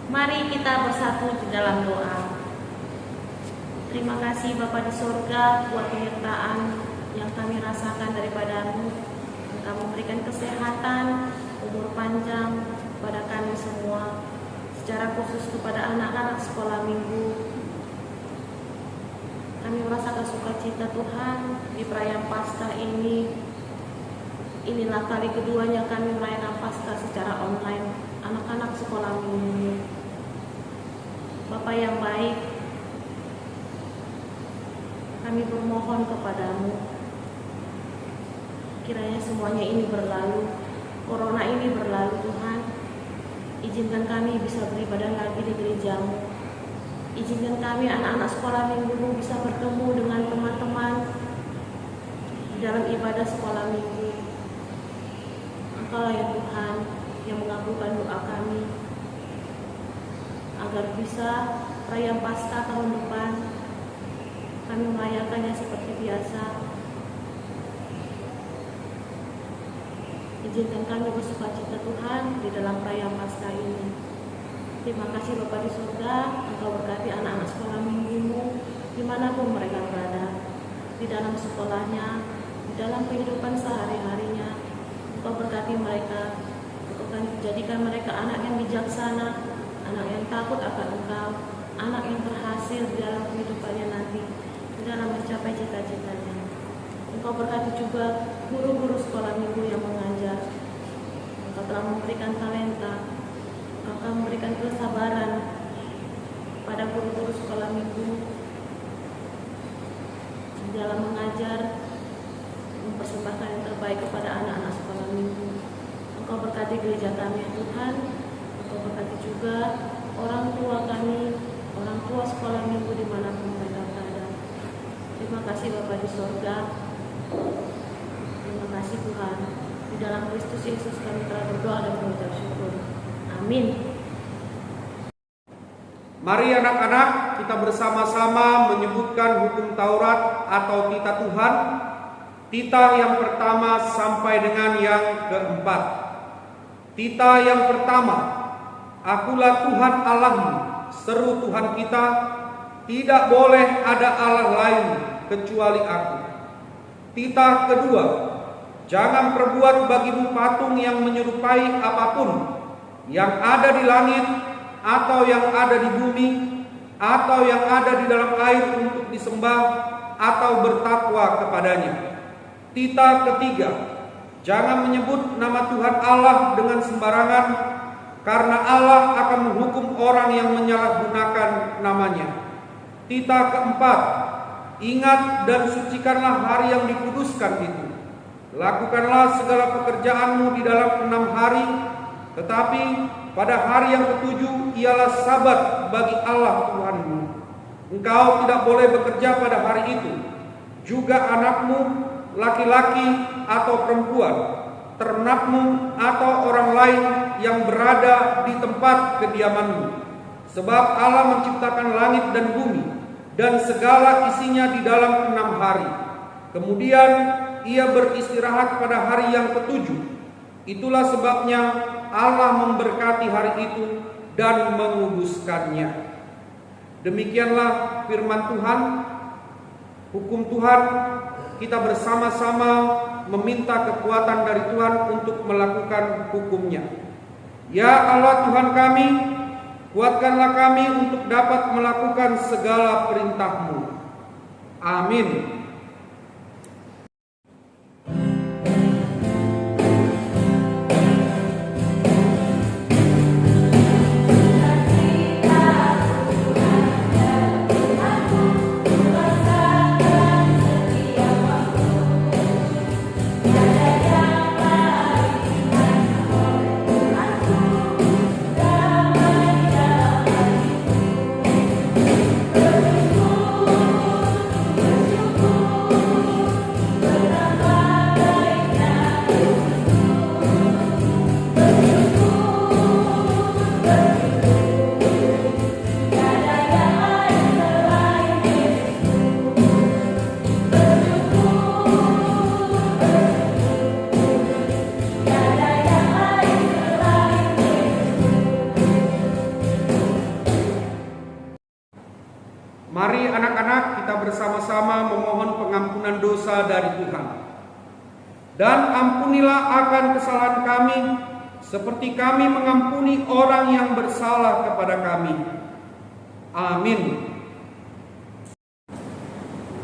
Mari kita bersatu di dalam doa. Terima kasih Bapa di surga buat penyertaan yang kami rasakan daripada-Mu. Engkau memberikan kesehatan, umur panjang kepada kami semua, secara khusus kepada anak-anak sekolah minggu. Kami merasakan sukacita Tuhan di perayaan Paskah ini. Inilah kali keduanya kami merayakan Paskah secara online, anak-anak sekolah minggu. Bapa yang baik, kami bermohon kepadamu, kiranya semuanya ini berlalu, corona ini berlalu Tuhan. Izinkan kami bisa beribadah lagi di gerejamu. Izinkan kami anak-anak sekolah minggu bisa bertemu dengan teman-teman di dalam ibadah sekolah minggu. Engkau ya Tuhan yang mengabulkan doa kami, agar bisa perayaan Paskah tahun depan kami merayakannya seperti biasa. Izinkan kami bersukacita Tuhan di dalam perayaan Paskah ini. Terima kasih Bapa di surga, Engkau berkati anak-anak sekolah minggu-Mu dimanapun mereka berada, di dalam sekolahnya, di dalam kehidupan sehari-harinya. Engkau berkati mereka, Engkau akan jadikan mereka anak yang bijaksana, anak yang takut akan Engkau, anak yang berhasil di dalam kehidupannya nanti, di dalam mencapai cita-citanya. Engkau berkati juga guru-guru sekolah minggu yang mengajar. Engkau telah memberikan talenta, Engkau akan memberikan kesabaran pada guru-guru sekolah minggu di dalam mengajar, mempersembahkan yang terbaik kepada anak-anak sekolah minggu. Engkau berkati gereja kami ya Tuhan. Engkau berkati juga orang tua kami, orang tua sekolah minggu dimanapun mereka berada. Terima kasih Bapa di surga. Terima kasih Tuhan. Di dalam Kristus Yesus kami telah berdoa dan mengucap syukur. Amin. Mari anak-anak kita bersama-sama menyebutkan hukum Taurat atau titah Tuhan. Titah yang pertama sampai dengan yang keempat. Titah yang pertama, Akulah Tuhan Allahmu, seru Tuhan kita, tidak boleh ada Allah lain kecuali Aku. Titah kedua, jangan perbuat bagimu patung yang menyerupai apapun yang ada di langit, atau yang ada di bumi, atau yang ada di dalam air untuk disembah atau bertakwa kepadanya. Titah ketiga, jangan menyebut nama Tuhan Allah dengan sembarangan, karena Allah akan menghukum orang yang menyalahgunakan namanya. Titah keempat, ingat dan sucikanlah hari yang dikuduskan itu. Lakukanlah segala pekerjaanmu di dalam 6 hari, tetapi pada hari yang ketujuh ialah sabat bagi Allah Tuhanmu. Engkau tidak boleh bekerja pada hari itu, juga anakmu, laki-laki atau perempuan, ternakmu atau orang lain yang berada di tempat kediamanmu. Sebab Allah menciptakan langit dan bumi dan segala isinya di dalam 6 hari. Kemudian Ia beristirahat pada hari yang ketujuh. Itulah sebabnya Allah memberkati hari itu dan menguduskannya. Demikianlah firman Tuhan, hukum Tuhan. Kita bersama-sama meminta kekuatan dari Tuhan untuk melakukan hukumnya. Ya Allah Tuhan kami, kuatkanlah kami untuk dapat melakukan segala perintah-Mu. Amin. Bersyukur Mari anak-anak kita bersama-sama memohon pengampunan dosa dari Tuhan. Dan ampunilah akan kesalahan kami, seperti kami mengampuni orang yang bersalah kepada kami. Amin.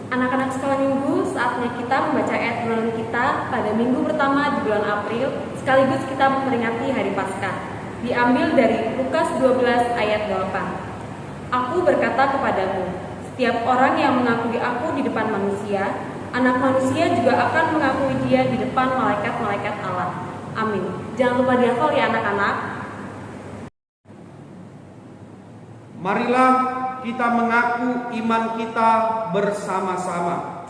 Anak-anak sekolah minggu, saatnya kita membaca ayat renungan kita pada minggu pertama di bulan April, sekaligus kita memperingati Hari Paskah. Diambil dari Lukas 12 ayat 8. Aku berkata kepadamu, setiap orang yang mengakui aku di depan manusia, Anak Manusia juga akan mengakui dia di depan malaikat-malaikat Allah. Amin. Jangan lupa dihafal ya anak-anak. Marilah kita mengaku iman kita bersama-sama.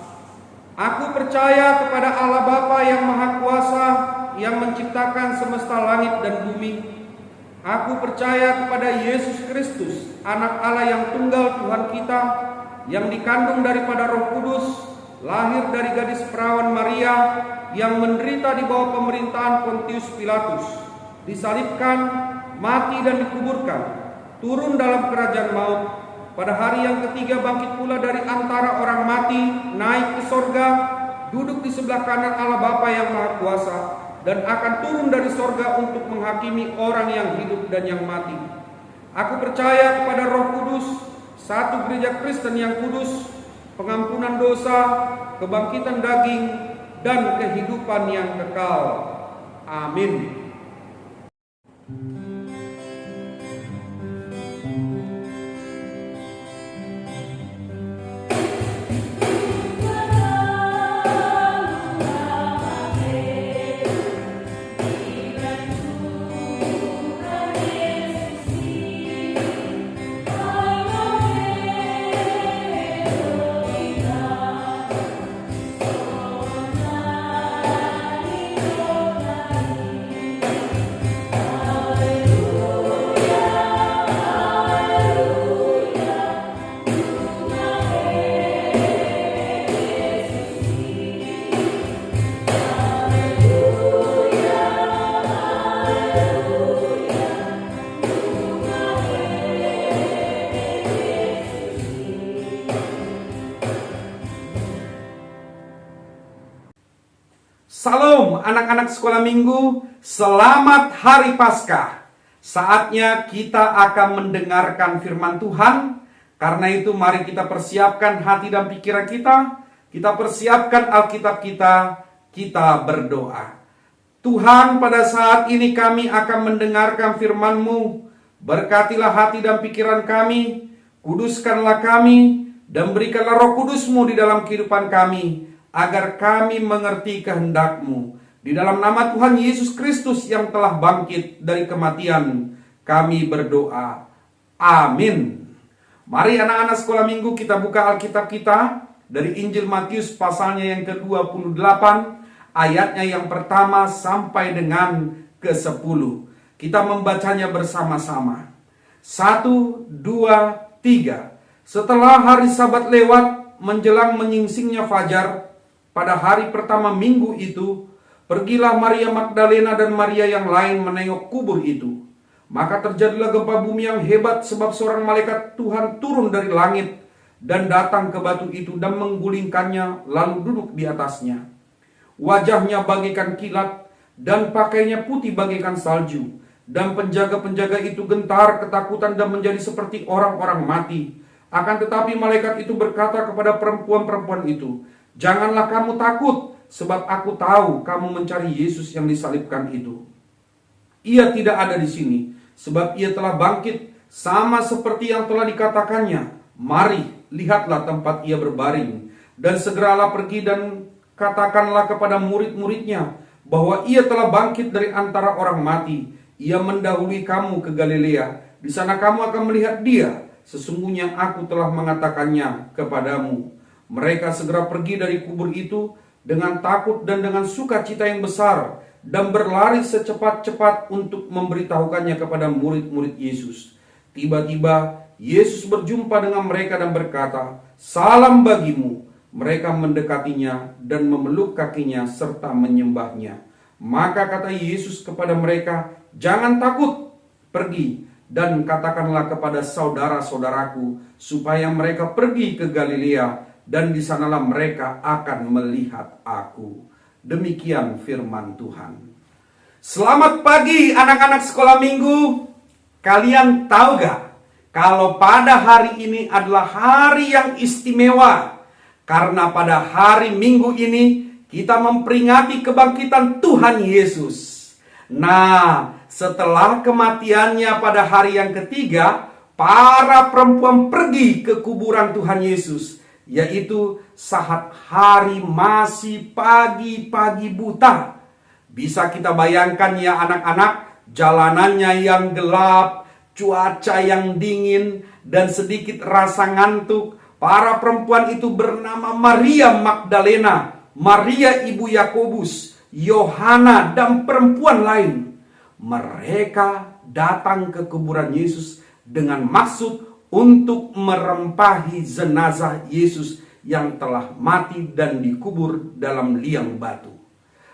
Aku percaya kepada Allah Bapa yang Maha Kuasa, yang menciptakan semesta langit dan bumi. Aku percaya kepada Yesus Kristus, Anak Allah yang tunggal Tuhan kita, yang dikandung daripada Roh Kudus, lahir dari gadis perawan Maria, yang menderita di bawah pemerintahan Pontius Pilatus, disalibkan, mati dan dikuburkan, turun dalam kerajaan maut, pada hari yang ketiga bangkit pula dari antara orang mati, naik ke sorga, duduk di sebelah kanan Allah Bapa yang Maha Kuasa, dan akan turun dari sorga untuk menghakimi orang yang hidup dan yang mati. Aku percaya kepada Roh Kudus, satu gereja Kristen yang kudus, pengampunan dosa, kebangkitan daging, dan kehidupan yang kekal. Amin. Salam anak-anak sekolah minggu, selamat Hari Paskah. Saatnya kita akan mendengarkan firman Tuhan. Karena itu mari kita persiapkan hati dan pikiran kita persiapkan Alkitab kita berdoa. Tuhan, pada saat ini kami akan mendengarkan firman-Mu. Berkatilah hati dan pikiran kami, kuduskanlah kami, dan berikanlah Roh Kudus-Mu di dalam kehidupan kami, agar kami mengerti kehendak-Mu. Di dalam nama Tuhan Yesus Kristus yang telah bangkit dari kematian, kami berdoa. Amin. Mari anak-anak sekolah minggu kita buka Alkitab kita dari Injil Matius pasalnya yang ke-28, ayatnya yang pertama sampai dengan ke-10. Kita membacanya bersama-sama. 1, 2, 3. Setelah hari Sabat lewat, menjelang menyingsingnya fajar, pada hari pertama minggu itu, pergilah Maria Magdalena dan Maria yang lain menengok kubur itu. Maka terjadilah gempa bumi yang hebat, sebab seorang malaikat Tuhan turun dari langit dan datang ke batu itu dan menggulingkannya, lalu duduk di atasnya. Wajahnya bagaikan kilat dan pakainya putih bagaikan salju. Dan penjaga-penjaga itu gentar ketakutan dan menjadi seperti orang-orang mati. Akan tetapi malaikat itu berkata kepada perempuan-perempuan itu, "Janganlah kamu takut, sebab aku tahu kamu mencari Yesus yang disalibkan itu. Ia tidak ada di sini, sebab ia telah bangkit, sama seperti yang telah dikatakannya. Mari, lihatlah tempat ia berbaring. Dan segeralah pergi dan katakanlah kepada murid-muridnya, bahwa ia telah bangkit dari antara orang mati. Ia mendahului kamu ke Galilea. Di sana kamu akan melihat dia. Sesungguhnya aku telah mengatakannya kepadamu." Mereka segera pergi dari kubur itu dengan takut dan dengan sukacita yang besar, dan berlari secepat-cepat untuk memberitahukannya kepada murid-murid Yesus. Tiba-tiba Yesus berjumpa dengan mereka dan berkata, "Salam bagimu." Mereka mendekatinya dan memeluk kakinya serta menyembahnya. Maka kata Yesus kepada mereka, "Jangan takut, pergi dan katakanlah kepada saudara-saudaraku supaya mereka pergi ke Galilea, dan di sanalah mereka akan melihat aku. Demikian firman Tuhan. Selamat pagi anak-anak sekolah minggu. Kalian tahu gak kalau pada hari ini adalah hari yang istimewa? Karena pada hari Minggu ini kita memperingati kebangkitan Tuhan Yesus. Nah, setelah kematiannya pada hari yang ketiga, para perempuan pergi ke kuburan Tuhan Yesus, yaitu saat hari masih pagi-pagi buta. Bisa kita bayangkan ya anak-anak, jalanannya yang gelap, cuaca yang dingin, dan sedikit rasa ngantuk. Para perempuan itu bernama Maria Magdalena, Maria ibu Yakobus, Yohana, dan perempuan lain. Mereka datang ke kuburan Yesus dengan maksud untuk merempahi jenazah Yesus yang telah mati dan dikubur dalam liang batu.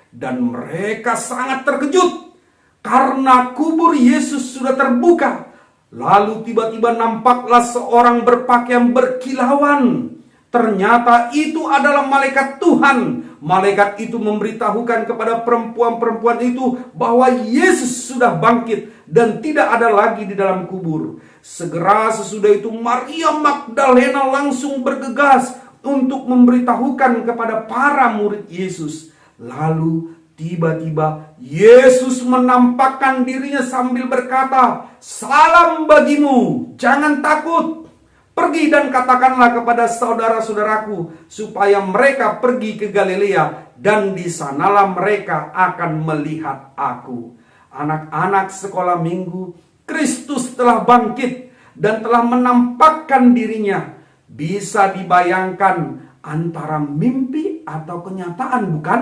Dan mereka sangat terkejut karena kubur Yesus sudah terbuka. Lalu tiba-tiba nampaklah seorang berpakaian berkilauan. Ternyata itu adalah malaikat Tuhan. Malaikat itu memberitahukan kepada perempuan-perempuan itu bahwa Yesus sudah bangkit dan tidak ada lagi di dalam kubur. Segera sesudah itu Maria Magdalena langsung bergegas untuk memberitahukan kepada para murid Yesus. Lalu tiba-tiba Yesus menampakkan dirinya sambil berkata, "Salam bagimu, jangan takut. Pergi dan katakanlah kepada saudara-saudaraku supaya mereka pergi ke Galilea, dan di sanalah mereka akan melihat aku." Anak-anak sekolah minggu, Kristus telah bangkit dan telah menampakkan dirinya. Bisa dibayangkan antara mimpi atau kenyataan, bukan?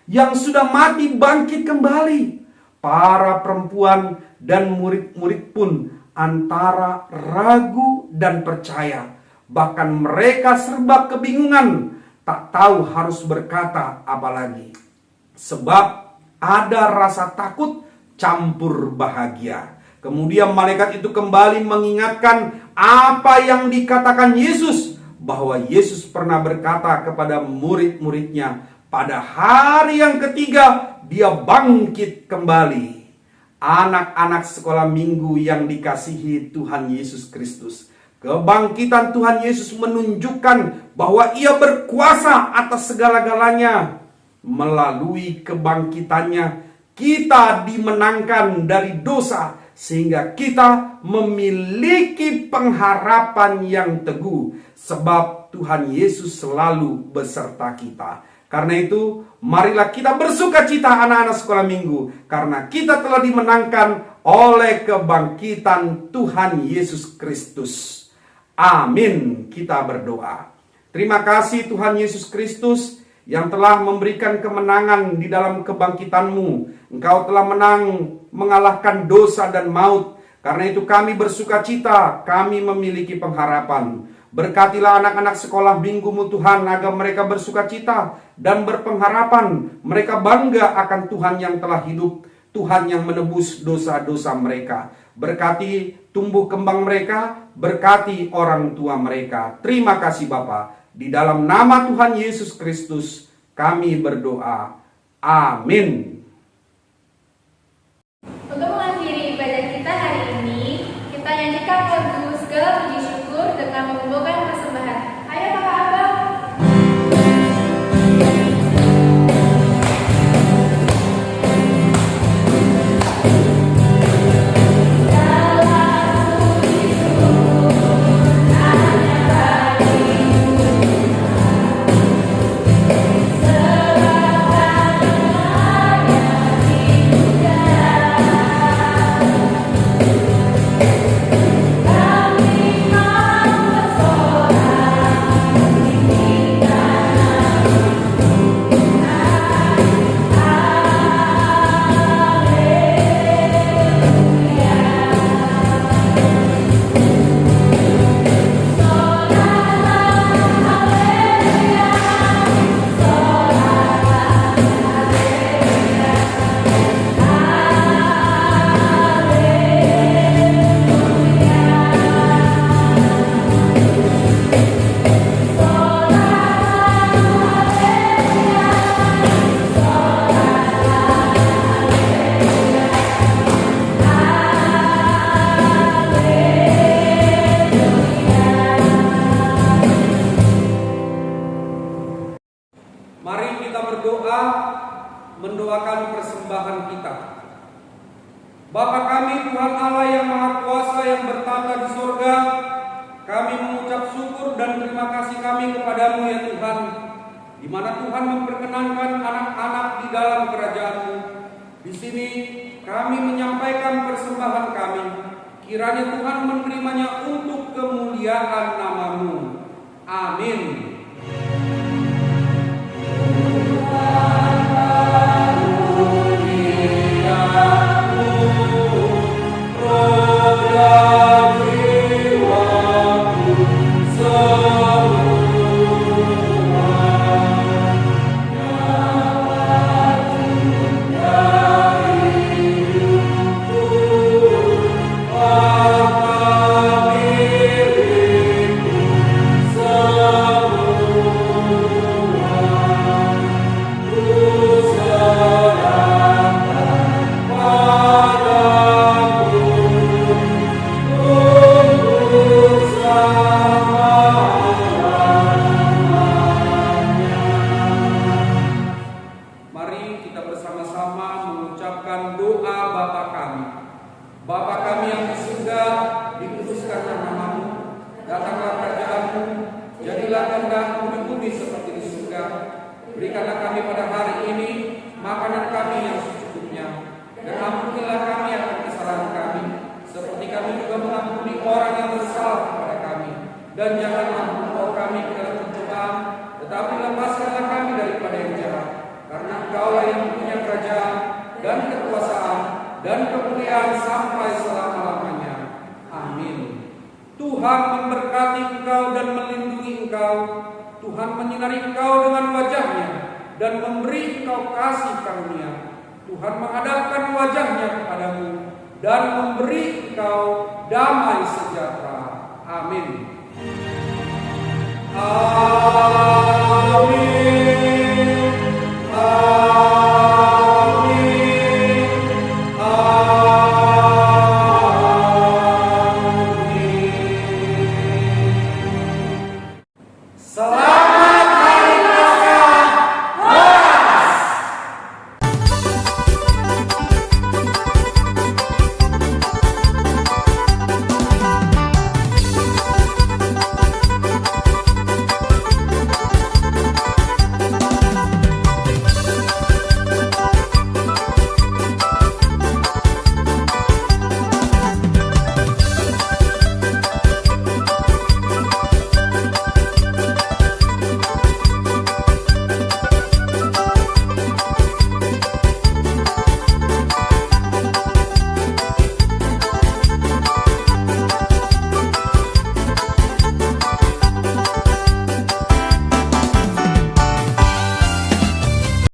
Yang sudah mati bangkit kembali. Para perempuan dan murid-murid pun antara ragu dan percaya. Bahkan mereka serba kebingungan, tak tahu harus berkata apa lagi. Sebab ada rasa takut campur bahagia. Kemudian malaikat itu kembali mengingatkan apa yang dikatakan Yesus, bahwa Yesus pernah berkata kepada murid-muridnya, pada hari yang ketiga dia bangkit kembali. Anak-anak sekolah minggu yang dikasihi Tuhan Yesus Kristus, kebangkitan Tuhan Yesus menunjukkan bahwa ia berkuasa atas segala-galanya. Melalui kebangkitannya kita dimenangkan dari dosa, sehingga kita memiliki pengharapan yang teguh, sebab Tuhan Yesus selalu beserta kita. Karena itu, marilah kita bersukacita anak-anak sekolah minggu, karena kita telah dimenangkan oleh kebangkitan Tuhan Yesus Kristus. Amin. Kita berdoa. Terima kasih Tuhan Yesus Kristus yang telah memberikan kemenangan di dalam kebangkitan-Mu. Engkau telah menang, mengalahkan dosa dan maut. Karena itu kami bersukacita, kami memiliki pengharapan. Berkatilah anak-anak sekolah minggu-Mu Tuhan, agar mereka bersukacita dan berpengharapan. Mereka bangga akan Tuhan yang telah hidup, Tuhan yang menebus dosa-dosa mereka. Berkati tumbuh kembang mereka, berkati orang tua mereka. Terima kasih Bapa. Di dalam nama Tuhan Yesus Kristus kami berdoa. Amin. Untuk mengakhiri ibadah kita hari ini, kita nyanyikan lagu segala puji syukur dengan mengumpulkan persembahan. Ayo kakak abang. Tuhan Allah yang Maha Kuasa yang bertata di sorga, kami mengucap syukur dan terima kasih kami kepadamu ya Tuhan, di mana Tuhan memperkenankan anak-anak di dalam kerajaan-Mu. Di sini kami menyampaikan persembahan kami, kiranya Tuhan menerimanya untuk kemuliaan nama-Mu. Amin. Tuhan memberkati engkau dan melindungi engkau. Tuhan menyinari engkau dengan wajah-Nya dan memberi engkau kasih karunia. Tuhan menghadapkan wajah-Nya kepadamu dan memberi engkau damai sejahtera. Amin. Amin.